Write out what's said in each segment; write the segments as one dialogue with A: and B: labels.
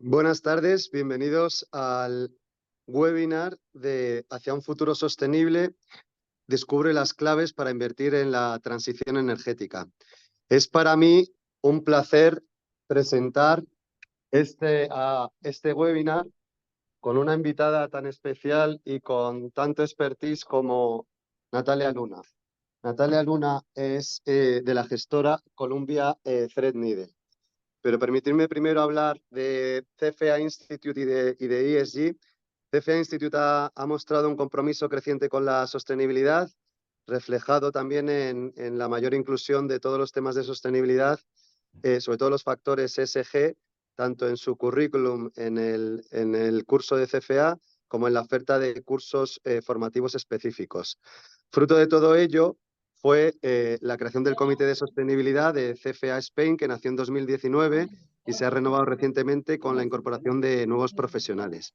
A: Buenas tardes, bienvenidos al webinar de Hacia un futuro sostenible. Descubre las claves para invertir en la transición energética. Es para mí un placer presentar este webinar con una invitada tan especial y con tanto expertise como Natalia Luna. Natalia Luna es de la gestora Columbia Threadneedle. Pero permitirme primero hablar de CFA Institute y de ESG. CFA Institute ha mostrado un compromiso creciente con la sostenibilidad, reflejado también en la mayor inclusión de todos los temas de sostenibilidad, sobre todo los factores ESG, tanto en su currículum en el curso de CFA como en la oferta de cursos formativos específicos. Fruto de todo ello fue la creación del Comité de Sostenibilidad de CFA Spain, que nació en 2019 y se ha renovado recientemente con la incorporación de nuevos profesionales.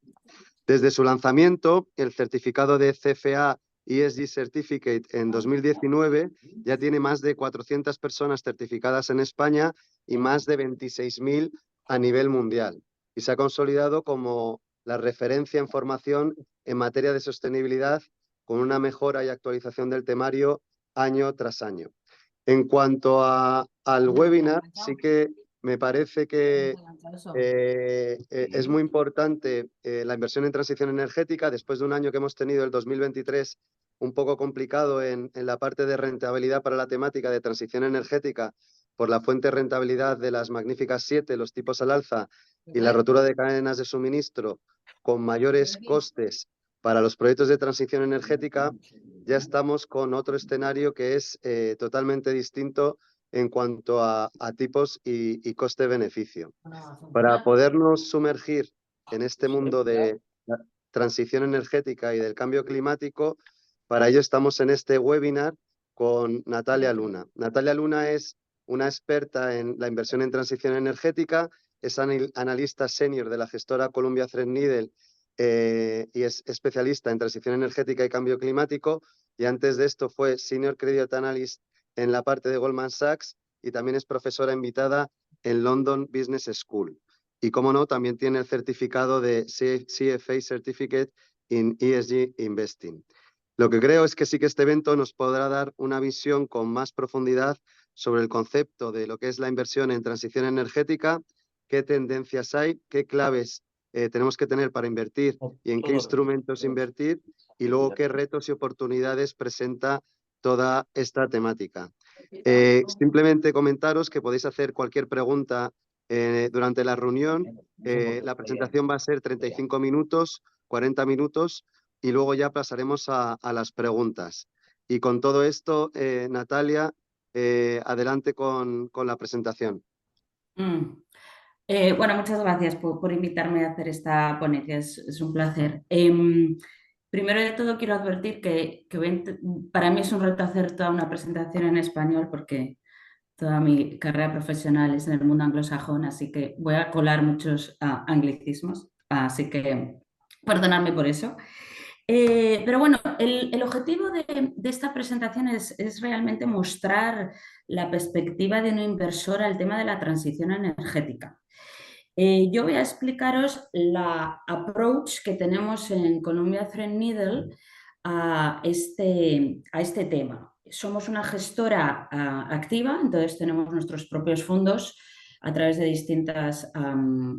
A: Desde su lanzamiento, el certificado de CFA ESG Certificate en 2019 ya tiene más de 400 personas certificadas en España y más de 26.000 a nivel mundial. Y se ha consolidado como la referencia en formación en materia de sostenibilidad, con una mejora y actualización del temario año tras año. En cuanto al webinar, sí que me parece que es muy importante la inversión en transición energética, después de un año que hemos tenido, el 2023, un poco complicado en la parte de rentabilidad para la temática de transición energética, por la fuente de rentabilidad de las magníficas 7, los tipos al alza y la rotura de cadenas de suministro con mayores costes para los proyectos de transición energética. Ya estamos con otro escenario que es totalmente distinto en cuanto a tipos y coste-beneficio. Para podernos sumergir en este mundo de la transición energética y del cambio climático, para ello estamos en este webinar con Natalia Luna. Natalia Luna es una experta en la inversión en transición energética, es analista senior de la gestora Columbia Threadneedle y es especialista en transición energética y cambio climático, y antes de esto fue Senior Credit Analyst en la parte de Goldman Sachs y también es profesora invitada en London Business School. Y como no, también tiene el certificado de CFA Certificate in ESG Investing. Lo que creo es que sí que este evento nos podrá dar una visión con más profundidad sobre el concepto de lo que es la inversión en transición energética, qué tendencias hay, qué claves tenemos que tener para invertir y en qué instrumentos invertir, y luego qué retos y oportunidades presenta toda esta temática. Simplemente comentaros que podéis hacer cualquier pregunta durante la reunión. La presentación va a ser 35 minutos, 40 minutos, y luego ya pasaremos a las preguntas. Y con todo esto, Natalia, adelante con la presentación.
B: Bueno, muchas gracias por invitarme a hacer esta ponencia, es un placer. Primero de todo quiero advertir que para mí es un reto hacer toda una presentación en español porque toda mi carrera profesional es en el mundo anglosajón, así que voy a colar muchos anglicismos, así que perdonadme por eso. Pero bueno, el objetivo de esta presentación es realmente mostrar la perspectiva de un inversor al tema de la transición energética. Yo voy a explicaros la approach que tenemos en Columbia Threadneedle a este tema. Somos una gestora activa, entonces tenemos nuestros propios fondos a través de distintas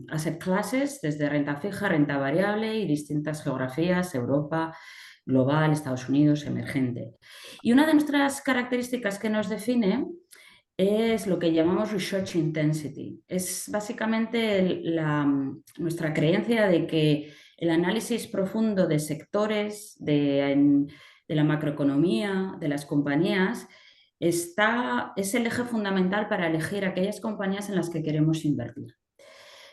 B: asset classes, desde renta fija, renta variable y distintas geografías, Europa, global, Estados Unidos, emergente. Y una de nuestras características que nos define es lo que llamamos research intensity. Es básicamente nuestra creencia de que el análisis profundo de sectores, de la macroeconomía, de las compañías, es el eje fundamental para elegir aquellas compañías en las que queremos invertir.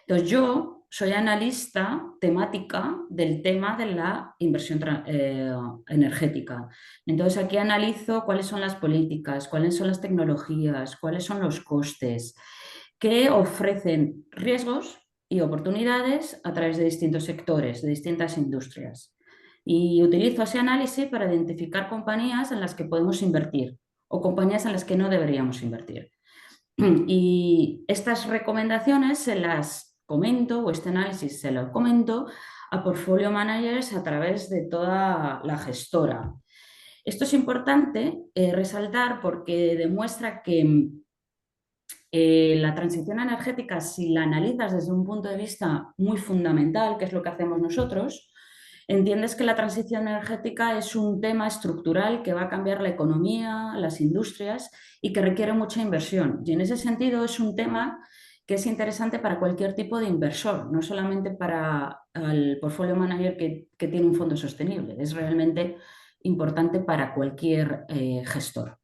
B: Entonces, yo soy analista temática del tema de la inversión energética. Entonces, aquí analizo cuáles son las políticas, cuáles son las tecnologías, cuáles son los costes que ofrecen riesgos y oportunidades a través de distintos sectores, de distintas industrias. Y utilizo ese análisis para identificar compañías en las que podemos invertir o compañías en las que no deberíamos invertir. Y estas recomendaciones se las comento, o este análisis se lo comento a portfolio managers a través de toda la gestora. Esto es importante resaltar porque demuestra que la transición energética, si la analizas desde un punto de vista muy fundamental, que es lo que hacemos nosotros, entiendes que la transición energética es un tema estructural que va a cambiar la economía, las industrias y que requiere mucha inversión. Y en ese sentido es un tema que es interesante para cualquier tipo de inversor, no solamente para el portfolio manager que tiene un fondo sostenible, es realmente importante para cualquier gestor.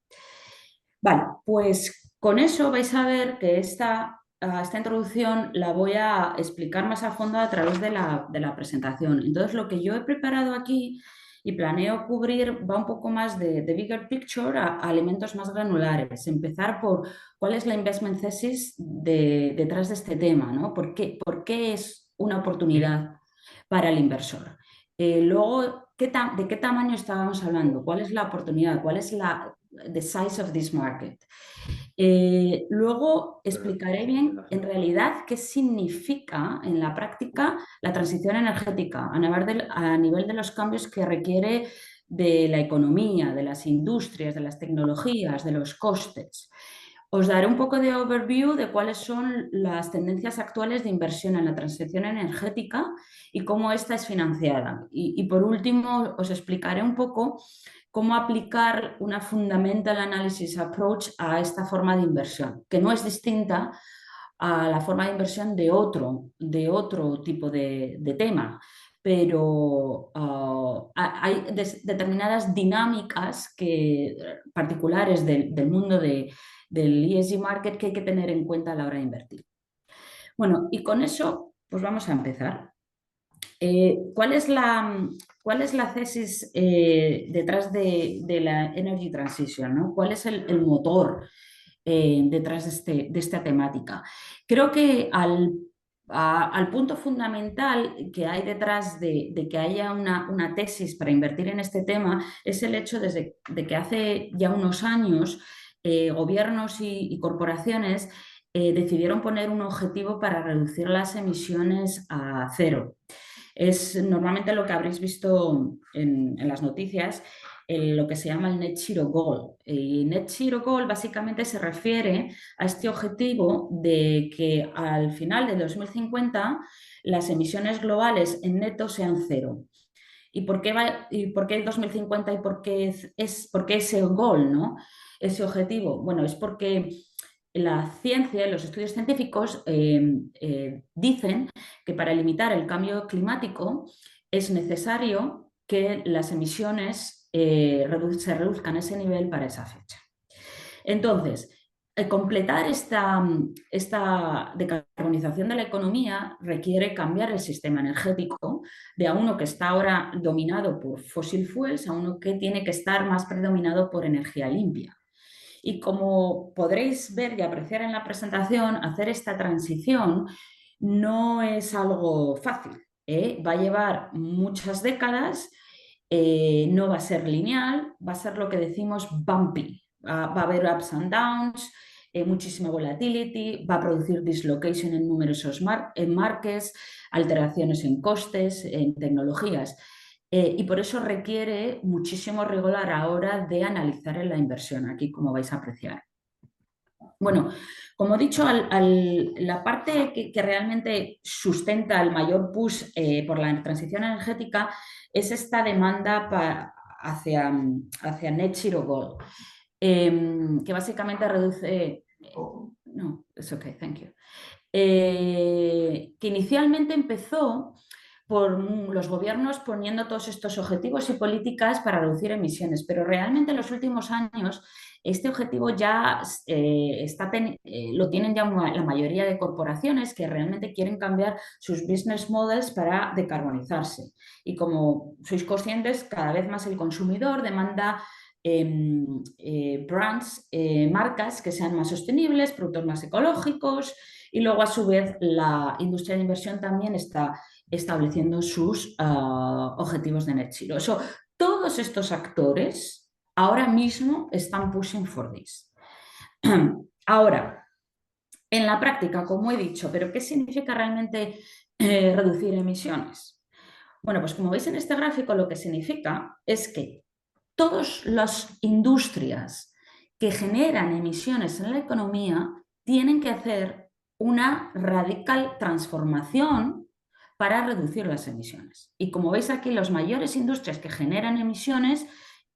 B: Vale, pues con eso vais a ver que esta introducción la voy a explicar más a fondo a través de la presentación. Entonces, lo que yo he preparado aquí y planeo cubrir va un poco más de bigger picture a elementos más granulares. Empezar por cuál es la investment thesis detrás de este tema, ¿no? Por qué es una oportunidad para el inversor? Luego, ¿de qué tamaño estábamos hablando? ¿Cuál es la oportunidad? ¿Cuál es the size of this market? Luego explicaré bien en realidad qué significa en la práctica la transición energética a nivel de los cambios que requiere de la economía, de las industrias, de las tecnologías, de los costes. Os daré un poco de overview de cuáles son las tendencias actuales de inversión en la transición energética y cómo esta es financiada. Y por último, os explicaré un poco cómo aplicar una fundamental analysis approach a esta forma de inversión, que no es distinta a la forma de inversión de otro tipo de tema, pero hay determinadas dinámicas particulares del mundo del ESG market que hay que tener en cuenta a la hora de invertir. Bueno, y con eso, pues vamos a empezar. ¿Cuál es la tesis detrás de la Energy Transition, ¿no? ¿Cuál es el motor detrás de esta temática? Creo que al punto fundamental que hay detrás de que haya una tesis para invertir en este tema es el hecho de que hace ya unos años gobiernos y corporaciones decidieron poner un objetivo para reducir las emisiones a cero. Es normalmente lo que habréis visto en las noticias, lo que se llama el Net Zero Goal. Y Net Zero Goal básicamente se refiere a este objetivo de que al final de 2050 las emisiones globales en neto sean cero. ¿Y por qué el 2050 y por qué ese goal, ¿no? Ese objetivo? Bueno, es porque la ciencia y los estudios científicos dicen que para limitar el cambio climático es necesario que las emisiones se reduzcan a ese nivel para esa fecha. Entonces, completar esta decarbonización de la economía requiere cambiar el sistema energético de uno que está ahora dominado por fossil fuels a uno que tiene que estar más predominado por energía limpia. Y como podréis ver y apreciar en la presentación, hacer esta transición no es algo fácil, ¿eh? Va a llevar muchas décadas, no va a ser lineal, va a ser lo que decimos bumpy. Va a haber ups and downs, muchísima volatility, va a producir dislocation en numerosos markets, alteraciones en costes, en tecnologías. Y por eso requiere muchísimo rigor a la hora de analizar en la inversión, aquí como vais a apreciar. Bueno, como he dicho, la parte que realmente sustenta el mayor push por la transición energética es esta demanda hacia Net Zero Goal, que básicamente reduce... no, es ok, thank you. Que inicialmente empezó por los gobiernos poniendo todos estos objetivos y políticas para reducir emisiones, pero realmente en los últimos años este objetivo ya lo tienen ya la mayoría de corporaciones que realmente quieren cambiar sus business models para decarbonizarse. Y como sois conscientes, cada vez más el consumidor demanda brands, marcas que sean más sostenibles, productos más ecológicos, y luego a su vez la industria de inversión también está estableciendo sus objetivos de net zero. Todos estos actores ahora mismo están pushing for this. Ahora, En la práctica, como he dicho, ¿pero qué significa realmente reducir emisiones? Bueno, pues como veis en este gráfico, lo que significa es que todas las industrias que generan emisiones en la economía tienen que hacer una radical transformación para reducir las emisiones. Y como veis aquí, las mayores industrias que generan emisiones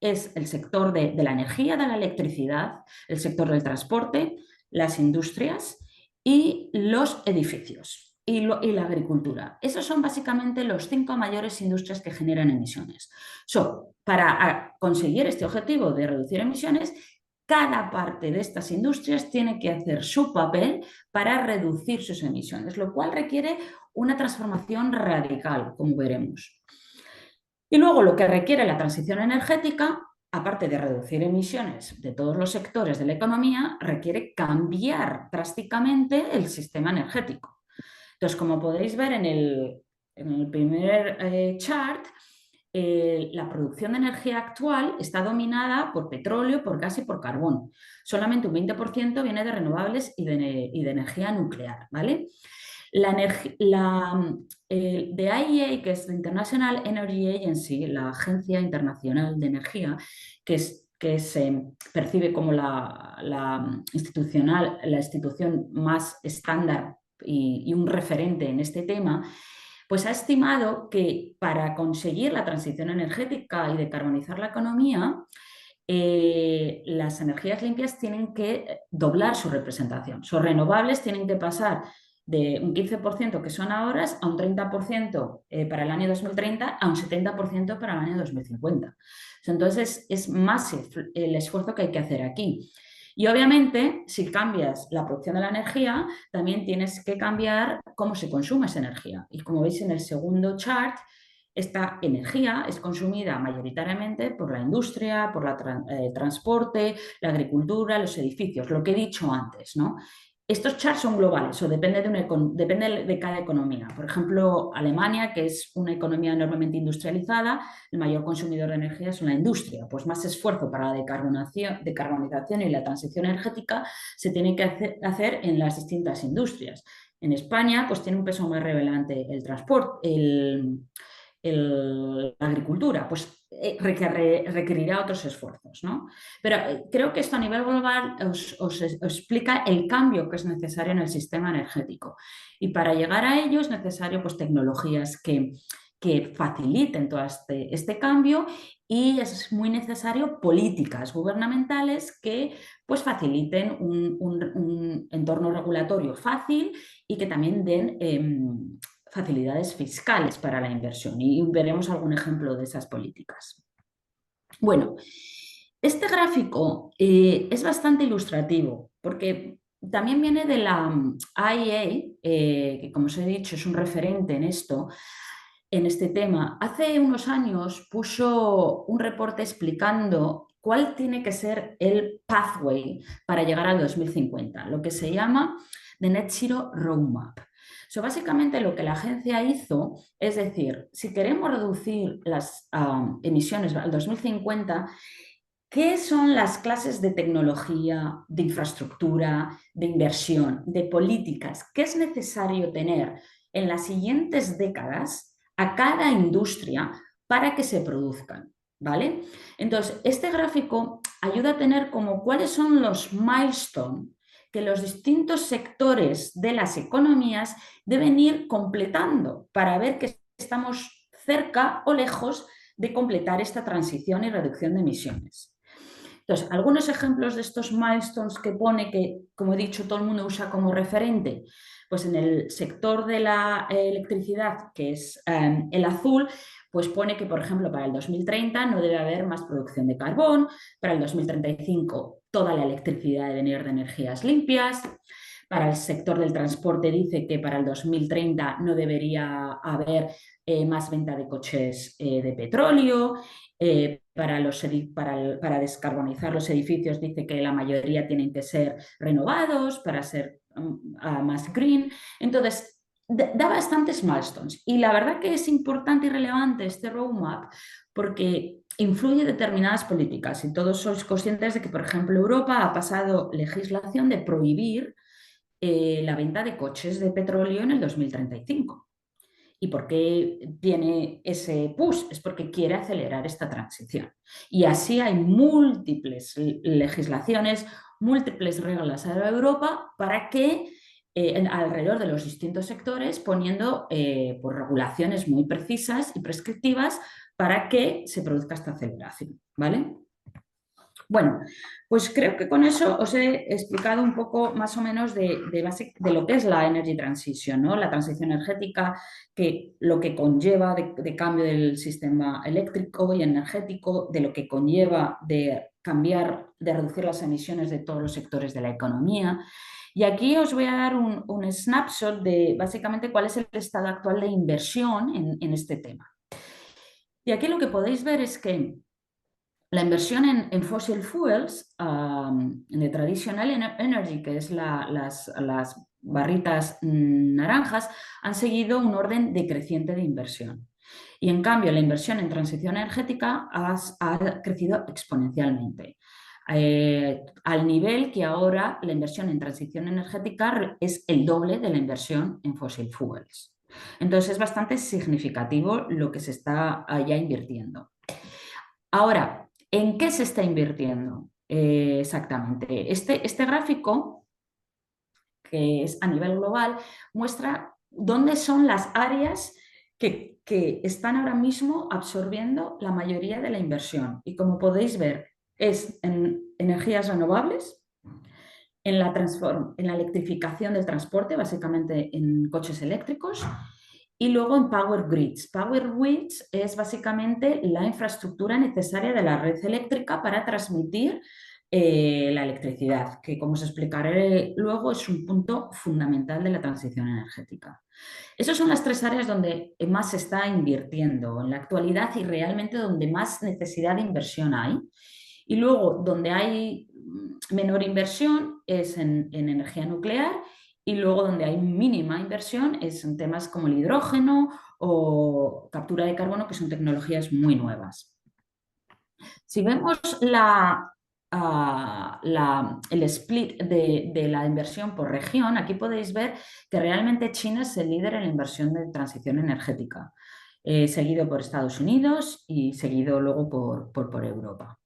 B: es el sector de la energía, de la electricidad, el sector del transporte, las industrias y los edificios y la agricultura. Esos son básicamente los 5 mayores industrias que generan emisiones. Para conseguir este objetivo de reducir emisiones, cada parte de estas industrias tiene que hacer su papel para reducir sus emisiones, lo cual requiere una transformación radical, como veremos. Y luego lo que requiere la transición energética, aparte de reducir emisiones de todos los sectores de la economía, requiere cambiar drásticamente el sistema energético. Entonces, como podéis ver en el primer chart, la producción de energía actual está dominada por petróleo, por gas y por carbón. Solamente un 20% viene de renovables y de energía nuclear, ¿vale? De IEA, que es la International Energy Agency, la Agencia Internacional de Energía, que se percibe como la institución más estándar y un referente en este tema, pues ha estimado que para conseguir la transición energética y decarbonizar la economía, las energías limpias tienen que doblar su representación. Sus renovables tienen que pasar de un 15% que son ahora a un 30% para el año 2030 a un 70% para el año 2050. Entonces es más el esfuerzo que hay que hacer aquí. Y obviamente, si cambias la producción de la energía, también tienes que cambiar cómo se consume esa energía. Y como veis en el segundo chart, esta energía es consumida mayoritariamente por la industria, por el transporte, la agricultura, los edificios, lo que he dicho antes, ¿no? Estos charts son globales o depende de cada economía. Por ejemplo, Alemania, que es una economía enormemente industrializada, el mayor consumidor de energía es la industria. Pues más esfuerzo para la decarbonización y la transición energética se tiene que hacer en las distintas industrias. En España, pues tiene un peso más relevante el transporte, la agricultura, pues requerirá otros esfuerzos, ¿no? Pero creo que esto a nivel global os explica el cambio que es necesario en el sistema energético. Y para llegar a ello es necesario pues, tecnologías que faciliten todo este cambio y es muy necesario políticas gubernamentales que pues, faciliten un entorno regulatorio fácil y que también den facilidades fiscales para la inversión y veremos algún ejemplo de esas políticas. Bueno, este gráfico es bastante ilustrativo porque también viene de la IEA, que como os he dicho es un referente en esto, en este tema. Hace unos años puso un reporte explicando cuál tiene que ser el pathway para llegar al 2050, lo que se llama The Net Zero Roadmap. Básicamente lo que la agencia hizo es decir, si queremos reducir las emisiones al 2050, ¿qué son las clases de tecnología, de infraestructura, de inversión, de políticas que es necesario tener en las siguientes décadas a cada industria para que se produzcan? ¿Vale? Entonces, este gráfico ayuda a tener como cuáles son los milestones que los distintos sectores de las economías deben ir completando para ver que estamos cerca o lejos de completar esta transición y reducción de emisiones. Entonces, algunos ejemplos de estos milestones que pone que, como he dicho, todo el mundo usa como referente, pues en el sector de la electricidad, que es el azul, pues pone que, por ejemplo, para el 2030 no debe haber más producción de carbón, para el 2035 toda la electricidad debe venir de energías limpias, para el sector del transporte dice que para el 2030 no debería haber más venta de coches de petróleo, para descarbonizar los edificios dice que la mayoría tienen que ser renovados para ser más green. Entonces, da bastantes milestones y la verdad que es importante y relevante este roadmap porque influye determinadas políticas y todos sois conscientes de que, por ejemplo, Europa ha pasado legislación de prohibir la venta de coches de petróleo en el 2035. ¿Y por qué tiene ese push? Es porque quiere acelerar esta transición. Y así hay múltiples legislaciones, múltiples reglas a Europa para que alrededor de los distintos sectores poniendo pues, regulaciones muy precisas y prescriptivas para que se produzca esta aceleración, ¿vale? Bueno, pues creo que con eso os he explicado un poco más o menos de lo que es la energy transition, ¿no? La transición energética, lo que conlleva de cambio del sistema eléctrico y energético, de lo que conlleva de cambiar, de reducir las emisiones de todos los sectores de la economía. Y aquí os voy a dar un snapshot de básicamente cuál es el estado actual de inversión en este tema. Y aquí lo que podéis ver es que la inversión en fossil fuels, de traditional energy, que es las barritas naranjas, han seguido un orden decreciente de inversión. Y en cambio, la inversión en transición energética ha crecido exponencialmente. Al nivel que ahora la inversión en transición energética es el doble de la inversión en fossil fuels. Entonces es bastante significativo lo que se está ya invirtiendo. Ahora, ¿en qué se está invirtiendo exactamente? Este gráfico, que es a nivel global, muestra dónde son las áreas que están ahora mismo absorbiendo la mayoría de la inversión. Y como podéis ver, es en energías renovables, en la electrificación del transporte, básicamente en coches eléctricos, y luego en Power Grids. Power Grids es básicamente la infraestructura necesaria de la red eléctrica para transmitir la electricidad, que como os explicaré luego es un punto fundamental de la transición energética. Esas son las tres áreas donde más se está invirtiendo en la actualidad y realmente donde más necesidad de inversión hay. Y luego, donde hay menor inversión es en energía nuclear y luego donde hay mínima inversión es en temas como el hidrógeno o captura de carbono, que son tecnologías muy nuevas. Si vemos el split de la inversión por región, aquí podéis ver que realmente China es el líder en la inversión de transición energética, seguido por Estados Unidos y seguido luego por Europa.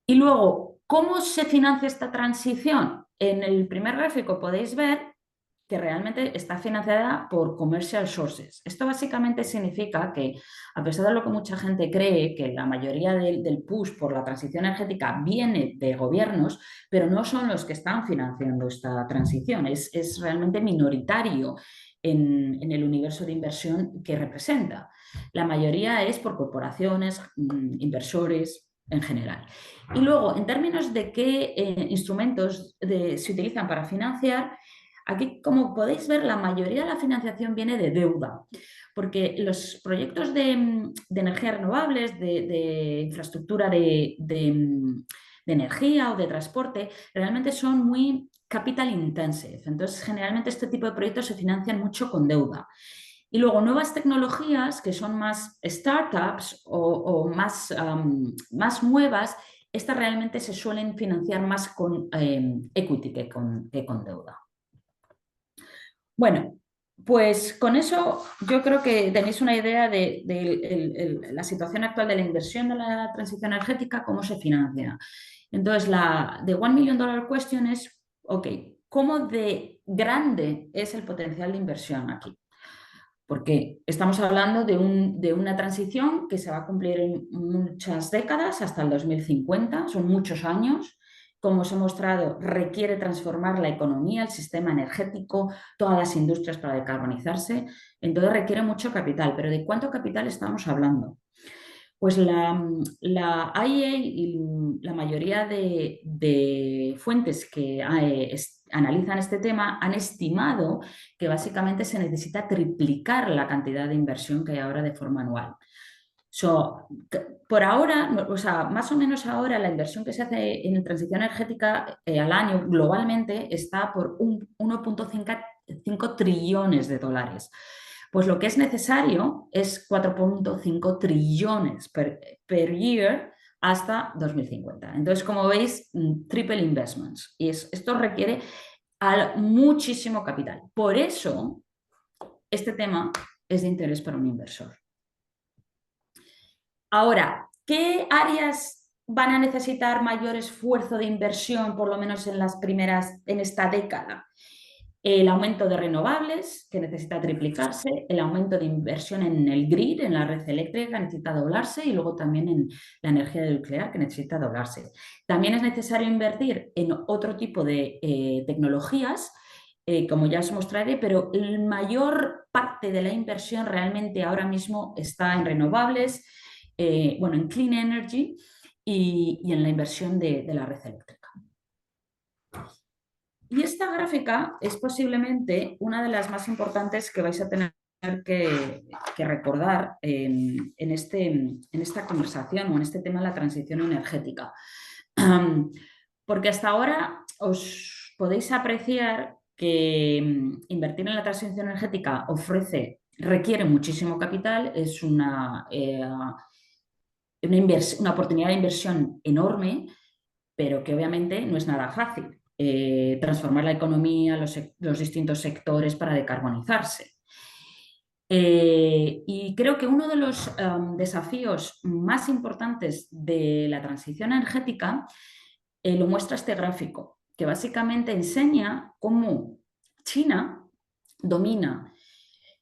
B: Y luego, ¿cómo se financia esta transición? En el primer gráfico podéis ver que realmente está financiada por commercial sources. Esto básicamente significa que, a pesar de lo que mucha gente cree, que la mayoría del push por la transición energética viene de gobiernos, pero no son los que están financiando esta transición. Es realmente minoritario en el universo de inversión que representa. La mayoría es por corporaciones, inversores en general. Y luego, en términos de qué instrumentos se utilizan para financiar, aquí, como podéis ver, la mayoría de la financiación viene de deuda, porque los proyectos de energías renovables, de infraestructura de energía o de transporte, realmente son muy capital intensive. Entonces, generalmente este tipo de proyectos se financian mucho con deuda. Y luego nuevas tecnologías que son más startups o más nuevas, estas realmente se suelen financiar más con equity que con deuda. Bueno, pues con eso yo creo que tenéis una idea de la situación actual de la inversión de la transición energética, cómo se financia. Entonces, la de $1 million question es, ok, ¿cómo de grande es el potencial de inversión aquí? Porque estamos hablando de una transición que se va a cumplir en muchas décadas, hasta el 2050, son muchos años. Como os he mostrado, requiere transformar la economía, el sistema energético, todas las industrias para decarbonizarse. Entonces requiere mucho capital. ¿Pero de cuánto capital estamos hablando? Pues la IEA y la mayoría de fuentes que analizan este tema han estimado que básicamente se necesita triplicar la cantidad de inversión que hay ahora de forma anual. Por ahora, o sea, más o menos ahora la inversión que se hace en transición energética al año globalmente está por 1,5 trillones de dólares. Pues lo que es necesario es 4,5 trillones per year hasta 2050. Entonces, como veis, triple investments. Y esto requiere muchísimo capital. Por eso, este tema es de interés para un inversor. Ahora, ¿qué áreas van a necesitar mayor esfuerzo de inversión, por lo menos en esta década? El aumento de renovables, que necesita triplicarse, el aumento de inversión en el grid, en la red eléctrica, que necesita doblarse, y luego también en la energía nuclear, que necesita doblarse. También es necesario invertir en otro tipo de tecnologías, como ya os mostraré, pero la mayor parte de la inversión realmente ahora mismo está en renovables, bueno, en clean energy y en la inversión de la red eléctrica. Y esta gráfica es posiblemente una de las más importantes que vais a tener que recordar en esta conversación o en este tema de la transición energética. Porque hasta ahora os podéis apreciar que invertir en la transición energética requiere muchísimo capital, es una oportunidad de inversión enorme, pero que obviamente no es nada fácil. Transformar la economía, los distintos sectores para decarbonizarse. Y creo que uno de los desafíos más importantes de la transición energética lo muestra este gráfico, que básicamente enseña cómo China domina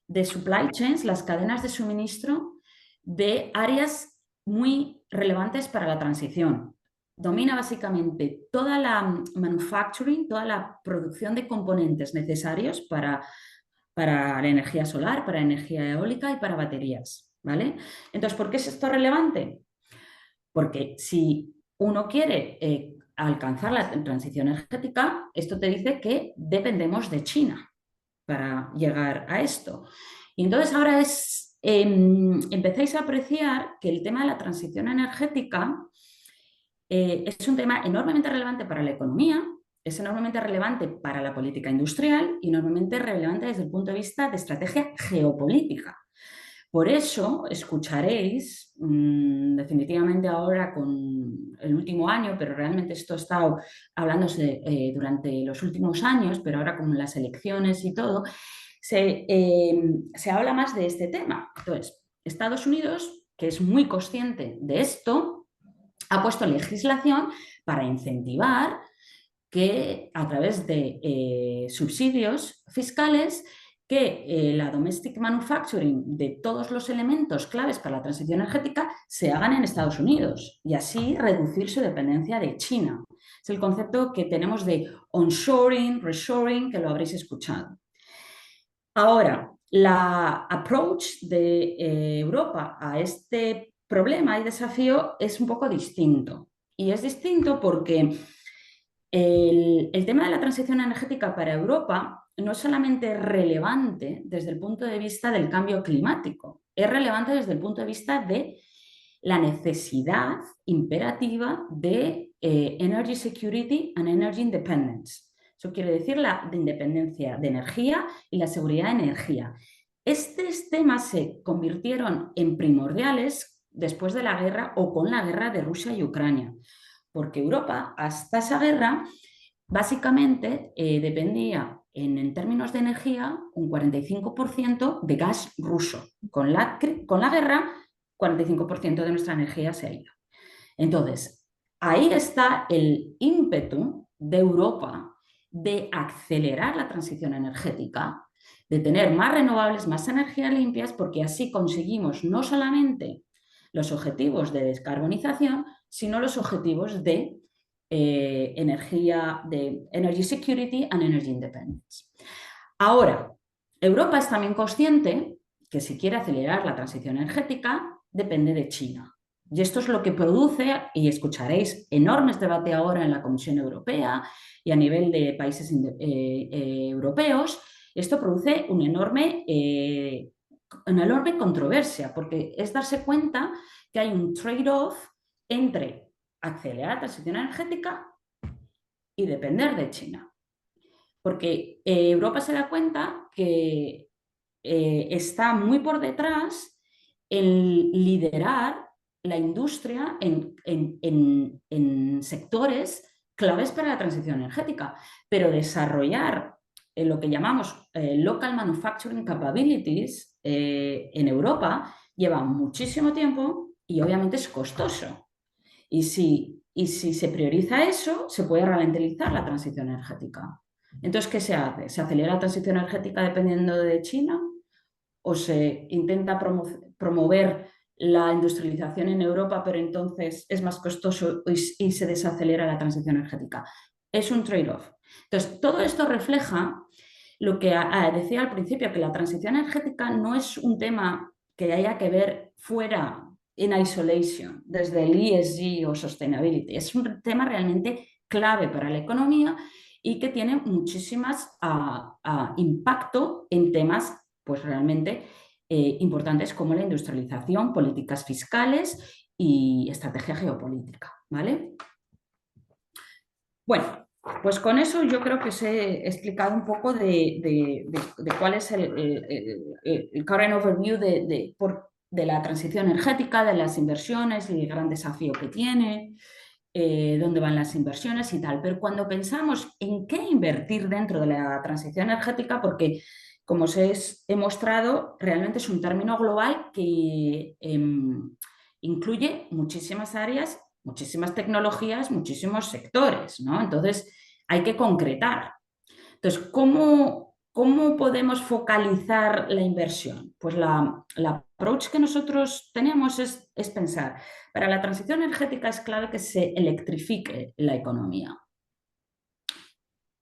B: de supply chains, las cadenas de suministro de áreas muy relevantes para la transición. Domina básicamente toda la manufacturing, toda la producción de componentes necesarios para la energía solar, para energía eólica y para baterías, ¿vale? Entonces, ¿por qué es esto relevante? Porque si uno quiere alcanzar la transición energética, esto te dice que dependemos de China para llegar a esto. Y entonces ahora empezáis a apreciar que el tema de la transición energética es un tema enormemente relevante para la economía, es enormemente relevante para la política industrial y enormemente relevante desde el punto de vista de estrategia geopolítica. Por eso escucharéis, definitivamente ahora con el último año, pero realmente esto ha estado hablándose durante los últimos años, pero ahora con las elecciones y todo, se habla más de este tema. Entonces, Estados Unidos, que es muy consciente de esto, ha puesto legislación para incentivar que a través de subsidios fiscales que la domestic manufacturing de todos los elementos claves para la transición energética se hagan en Estados Unidos y así reducir su dependencia de China. Es el concepto que tenemos de onshoring, reshoring, que lo habréis escuchado. Ahora, la approach de Europa a este problema y desafío es un poco distinto. Y es distinto porque el tema de la transición energética para Europa no es solamente relevante desde el punto de vista del cambio climático, es relevante desde el punto de vista de la necesidad imperativa de energy security and energy independence. Eso quiere decir la independencia de energía y la seguridad de energía. Estos temas se convirtieron en primordiales después de la guerra o con la guerra de Rusia y Ucrania, porque Europa hasta esa guerra básicamente dependía en términos de energía un 45% de gas ruso. Con la guerra, 45% de nuestra energía se ha ido. Entonces, ahí está el ímpetu de Europa de acelerar la transición energética, de tener más renovables, más energías limpias, porque así conseguimos no solamente los objetivos de descarbonización, sino los objetivos de energy security and energy independence. Ahora, Europa es también consciente que si quiere acelerar la transición energética, depende de China. Y esto es lo que produce, y escucharéis enormes debates ahora en la Comisión Europea y a nivel de países europeos, esto produce una enorme controversia, porque es darse cuenta que hay un trade-off entre acelerar la transición energética y depender de China. Porque Europa se da cuenta que está muy por detrás en liderar la industria en sectores claves para la transición energética, pero desarrollar lo que llamamos local manufacturing capabilities en Europa lleva muchísimo tiempo y obviamente es costoso. Y si se prioriza eso, se puede ralentizar la transición energética. Entonces, ¿qué se hace? ¿Se acelera la transición energética dependiendo de China? ¿O se intenta promover la industrialización en Europa, pero entonces es más costoso y se desacelera la transición energética? Es un trade-off. Entonces, todo esto refleja lo que decía al principio, que la transición energética no es un tema que haya que ver fuera, in isolation, desde el ESG o sustainability. Es un tema realmente clave para la economía y que tiene muchísimas impacto en temas pues realmente importantes como la industrialización, políticas fiscales y estrategia geopolítica, ¿vale? Bueno, pues con eso yo creo que os he explicado un poco de cuál es el current overview de la transición energética, de las inversiones y el gran desafío que tiene, dónde van las inversiones y tal. Pero cuando pensamos en qué invertir dentro de la transición energética, porque como os he mostrado, realmente es un término global que incluye muchísimas áreas, muchísimas tecnologías, muchísimos sectores, ¿no? Entonces, hay que concretar. Entonces, ¿cómo podemos focalizar la inversión? Pues la approach que nosotros tenemos es pensar, para la transición energética es clave que se electrifique la economía.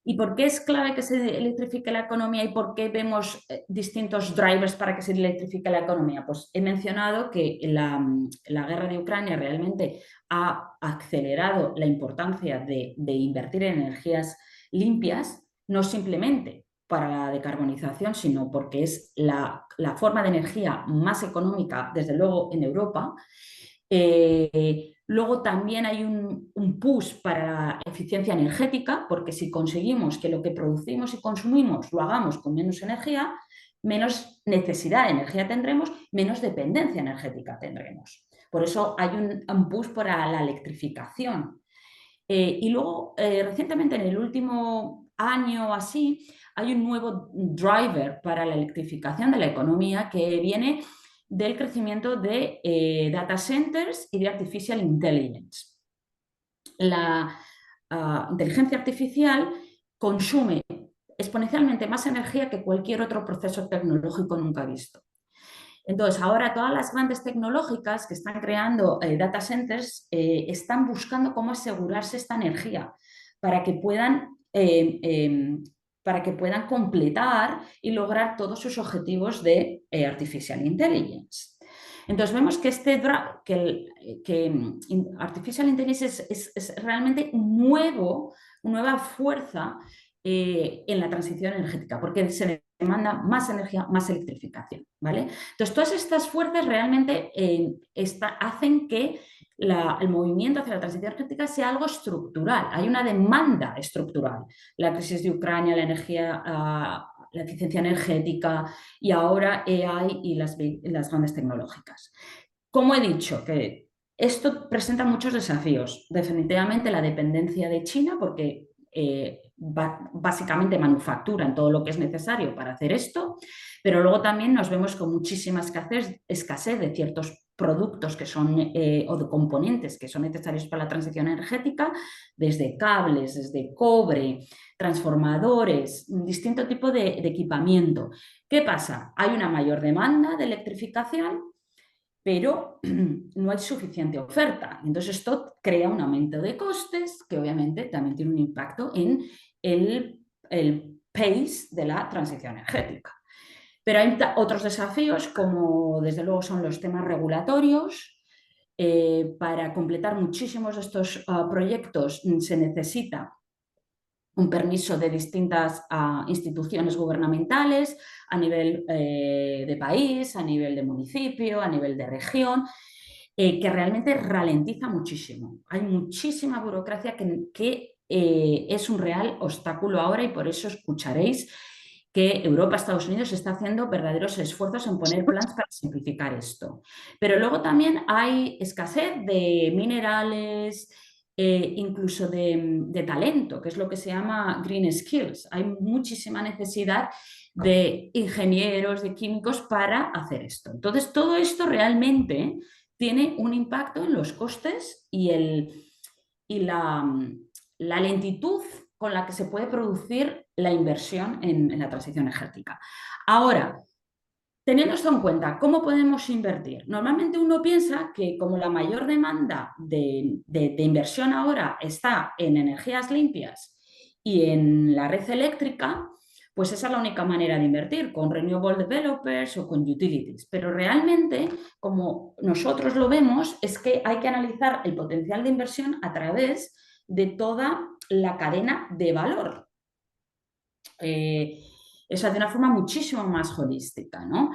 B: ¿Y por qué es clave que se electrifique la economía y por qué vemos distintos drivers para que se electrifique la economía? Pues he mencionado que la guerra de Ucrania realmente ha acelerado la importancia de invertir en energías limpias, no simplemente para la decarbonización, sino porque es la forma de energía más económica, desde luego, en Europa. Luego también hay un push para la eficiencia energética, porque si conseguimos que lo que producimos y consumimos lo hagamos con menos energía, menos necesidad de energía tendremos, menos dependencia energética tendremos. Por eso hay un push para la electrificación. Y luego, recientemente, en el último año o así, hay un nuevo driver para la electrificación de la economía que viene del crecimiento de data centers y de artificial intelligence. La inteligencia artificial consume exponencialmente más energía que cualquier otro proceso tecnológico nunca visto. Entonces, ahora todas las grandes tecnológicas que están creando data centers están buscando cómo asegurarse esta energía para que puedan completar y lograr todos sus objetivos de artificial intelligence. Entonces vemos que artificial intelligence es realmente una nueva fuerza en la transición energética, porque se demanda más energía, más electrificación, ¿vale? Entonces todas estas fuerzas realmente hacen que el movimiento hacia la transición energética sea algo estructural, hay una demanda estructural. La crisis de Ucrania, la energía, la eficiencia energética y ahora AI y las grandes tecnológicas. Como he dicho, que esto presenta muchos desafíos. Definitivamente la dependencia de China, porque básicamente manufacturan todo lo que es necesario para hacer esto, pero luego también nos vemos con muchísima escasez de ciertos productos que son, o de componentes que son necesarios para la transición energética, desde cables, desde cobre, transformadores, un distinto tipo de equipamiento. ¿Qué pasa? Hay una mayor demanda de electrificación, pero no hay suficiente oferta. Entonces esto crea un aumento de costes que obviamente también tiene un impacto en el pace de la transición energética. Pero hay otros desafíos, como desde luego son los temas regulatorios. Para completar muchísimos de estos proyectos se necesita un permiso de distintas instituciones gubernamentales a nivel de país, a nivel de municipio, a nivel de región, que realmente ralentiza muchísimo. Hay muchísima burocracia que es un real obstáculo ahora y por eso escucharéis que Europa, Estados Unidos está haciendo verdaderos esfuerzos en poner planes para simplificar esto. Pero luego también hay escasez de minerales, incluso de talento, que es lo que se llama green skills. Hay muchísima necesidad de ingenieros, de químicos para hacer esto. Entonces, todo esto realmente tiene un impacto en los costes y la lentitud con la que se puede producir la inversión en la transición energética. Ahora, teniendo esto en cuenta, ¿cómo podemos invertir? Normalmente uno piensa que como la mayor demanda de inversión ahora está en energías limpias y en la red eléctrica, pues esa es la única manera de invertir, con renewable developers o con utilities. Pero realmente, como nosotros lo vemos, es que hay que analizar el potencial de inversión a través de toda la cadena de valor. Eso de una forma muchísimo más holística, ¿no?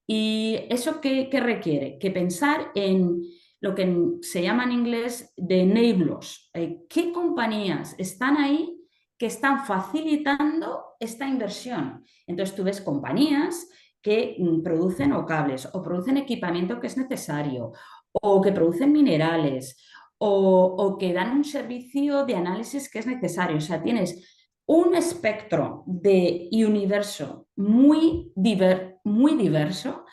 B: ¿Y eso qué requiere? Que pensar en lo que se llama en inglés de enablers. ¿Qué compañías están ahí que están facilitando esta inversión? Entonces tú ves compañías que producen o cables o producen equipamiento que es necesario o que producen minerales o que dan un servicio de análisis que es necesario. O sea, tienes un espectro de universo muy diverso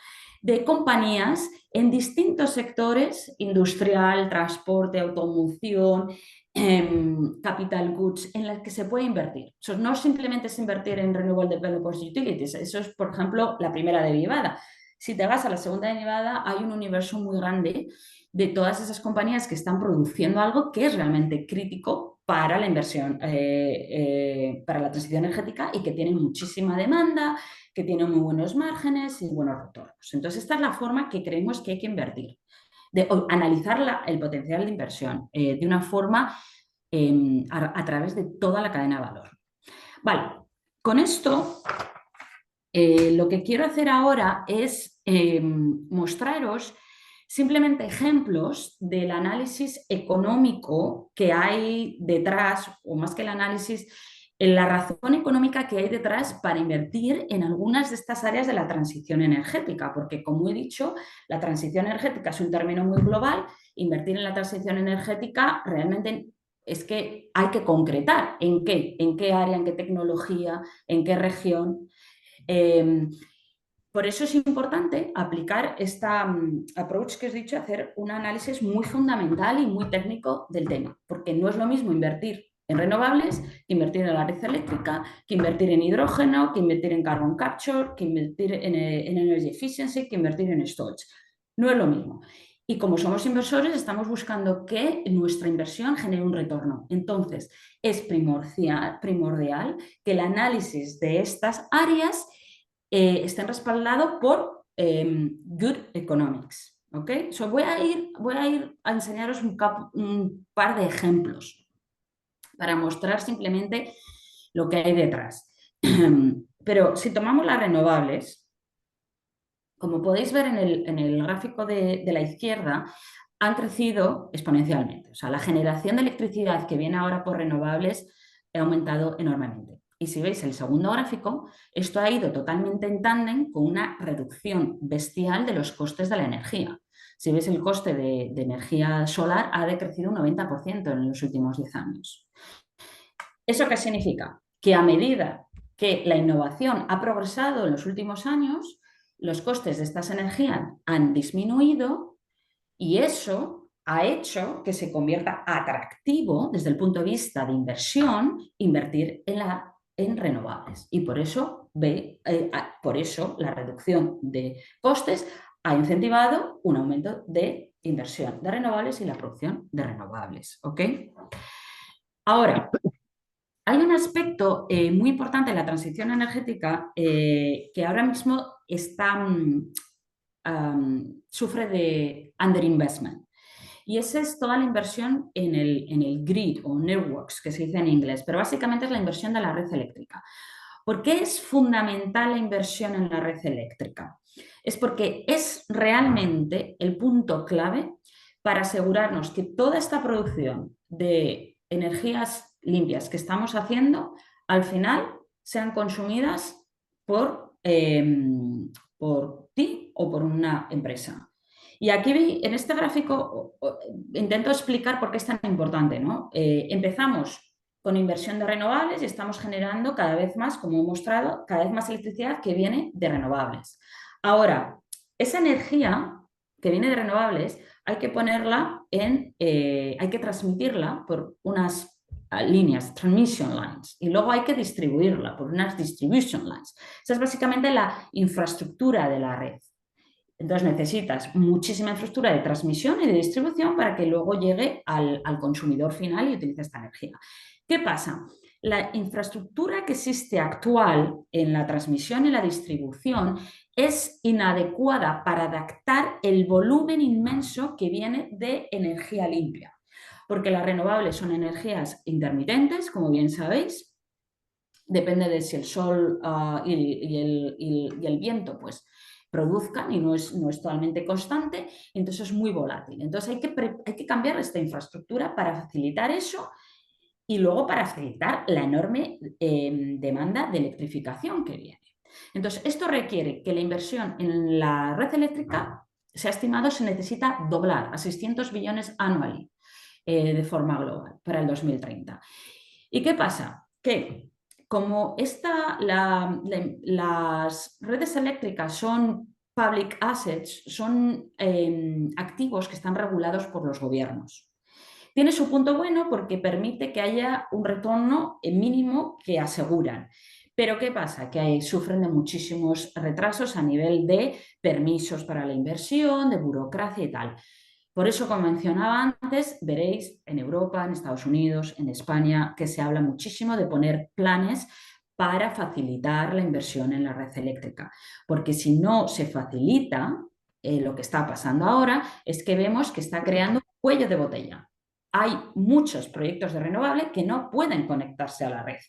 B: de compañías en distintos sectores, industrial, transporte, automoción, capital goods, en las que se puede invertir. Eso no simplemente es invertir en Renewable Developers Utilities, eso es, por ejemplo, la primera derivada. Si te vas a la segunda derivada, hay un universo muy grande de todas esas compañías que están produciendo algo que es realmente crítico para la inversión, para la transición energética y que tienen muchísima demanda, que tienen muy buenos márgenes y buenos retornos. Entonces, esta es la forma que creemos que hay que invertir, de analizar el potencial de inversión de una forma a través de toda la cadena de valor. Vale, con esto lo que quiero hacer ahora es mostraros simplemente ejemplos del análisis económico que hay detrás, o más que el análisis, la razón económica que hay detrás para invertir en algunas de estas áreas de la transición energética, porque como he dicho, la transición energética es un término muy global, invertir en la transición energética realmente es que hay que concretar en qué área, en qué tecnología, en qué región. Por eso es importante aplicar esta approach que os he dicho, hacer un análisis muy fundamental y muy técnico del tema, porque no es lo mismo invertir en renovables que invertir en la red eléctrica, que invertir en hidrógeno, que invertir en carbon capture, que invertir en energy efficiency, que invertir en storage. No es lo mismo. Y como somos inversores, estamos buscando que nuestra inversión genere un retorno. Entonces, es primordial que el análisis de estas áreas estén respaldados por Good Economics. ¿Okay? So voy a ir a enseñaros un par de ejemplos para mostrar simplemente lo que hay detrás. Pero si tomamos las renovables, como podéis ver en el gráfico de la izquierda, han crecido exponencialmente. O sea, la generación de electricidad que viene ahora por renovables ha aumentado enormemente. Y si veis el segundo gráfico, esto ha ido totalmente en tándem con una reducción bestial de los costes de la energía. Si veis el coste de energía solar ha decrecido un 90% en los últimos 10 años. ¿Eso qué significa? Que a medida que la innovación ha progresado en los últimos años, los costes de estas energías han disminuido y eso ha hecho que se convierta atractivo desde el punto de vista de inversión invertir en renovables. Y por eso la reducción de costes ha incentivado un aumento de inversión de renovables y la producción de renovables. ¿Ok? Ahora, hay un aspecto muy importante en la transición energética que ahora mismo sufre de underinvestment. Y esa es toda la inversión en el grid o networks, que se dice en inglés, pero básicamente es la inversión de la red eléctrica. ¿Por qué es fundamental la inversión en la red eléctrica? Es porque es realmente el punto clave para asegurarnos que toda esta producción de energías limpias que estamos haciendo, al final sean consumidas por ti o por una empresa. Y aquí en este gráfico intento explicar por qué es tan importante, ¿no? Empezamos con inversión de renovables y estamos generando cada vez más, como he mostrado, cada vez más electricidad que viene de renovables. Ahora, esa energía que viene de renovables hay que ponerla hay que transmitirla por unas líneas, transmission lines, y luego hay que distribuirla por unas distribution lines. Esa es básicamente la infraestructura de la red. Entonces necesitas muchísima infraestructura de transmisión y de distribución para que luego llegue al consumidor final y utilice esta energía. ¿Qué pasa? La infraestructura que existe actual en la transmisión y la distribución es inadecuada para adaptar el volumen inmenso que viene de energía limpia, porque las renovables son energías intermitentes, como bien sabéis, depende de si el sol y el viento pues produzcan y no es totalmente constante, entonces es muy volátil. Entonces hay que cambiar esta infraestructura para facilitar eso y luego para facilitar la enorme demanda de electrificación que viene. Entonces, esto requiere que la inversión en la red eléctrica, se ha estimado, se necesita doblar a 600 billones anuales de forma global para el 2030. ¿Y qué pasa? Que como las redes eléctricas son public assets, son activos que están regulados por los gobiernos. Tiene su punto bueno porque permite que haya un retorno mínimo que aseguran. Pero ¿qué pasa? Que sufren de muchísimos retrasos a nivel de permisos para la inversión, de burocracia y tal. Por eso, como mencionaba antes, veréis en Europa, en Estados Unidos, en España, que se habla muchísimo de poner planes para facilitar la inversión en la red eléctrica. Porque si no se facilita, lo que está pasando ahora es que vemos que está creando un cuello de botella. Hay muchos proyectos de renovable que no pueden conectarse a la red.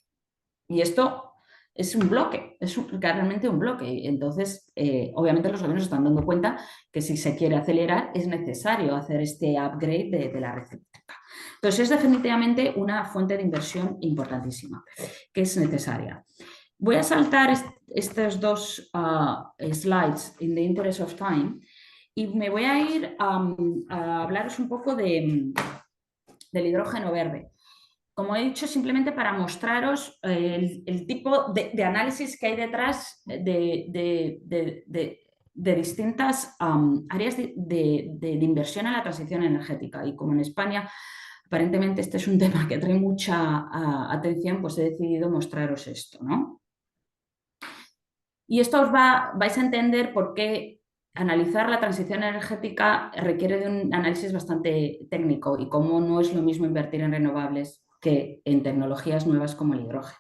B: Y esto es un bloque, es realmente un bloque. Entonces, obviamente los gobiernos están dando cuenta que si se quiere acelerar es necesario hacer este upgrade de la red eléctrica. Entonces, es definitivamente una fuente de inversión importantísima que es necesaria. Voy a saltar estos dos slides in the interest of time y me voy a ir a hablaros un poco del hidrógeno verde. Como he dicho, simplemente para mostraros el tipo de análisis que hay detrás de distintas áreas de inversión en la transición energética. Y como en España, aparentemente este es un tema que trae mucha atención, pues he decidido mostraros esto, ¿no? Y esto vais a entender por qué analizar la transición energética requiere de un análisis bastante técnico y cómo no es lo mismo invertir en renovables que en tecnologías nuevas como el hidrógeno.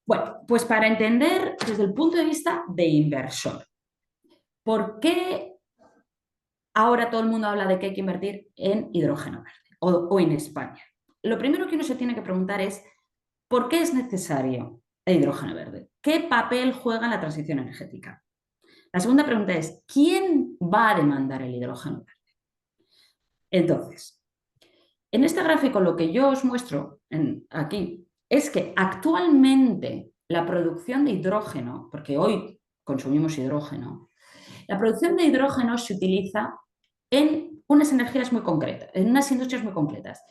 B: Bueno, pues para entender desde el punto de vista de inversor, ¿por qué ahora todo el mundo habla de que hay que invertir en hidrógeno verde o en España? Lo primero que uno se tiene que preguntar es ¿por qué es necesario el hidrógeno verde? ¿Qué papel juega en la transición energética? La segunda pregunta es, ¿quién va a demandar el hidrógeno verde? Entonces, en este gráfico lo que yo os muestro aquí es que actualmente la producción de hidrógeno, porque hoy consumimos hidrógeno, la producción de hidrógeno se utiliza en unas energías muy concretas, en unas industrias muy concretas.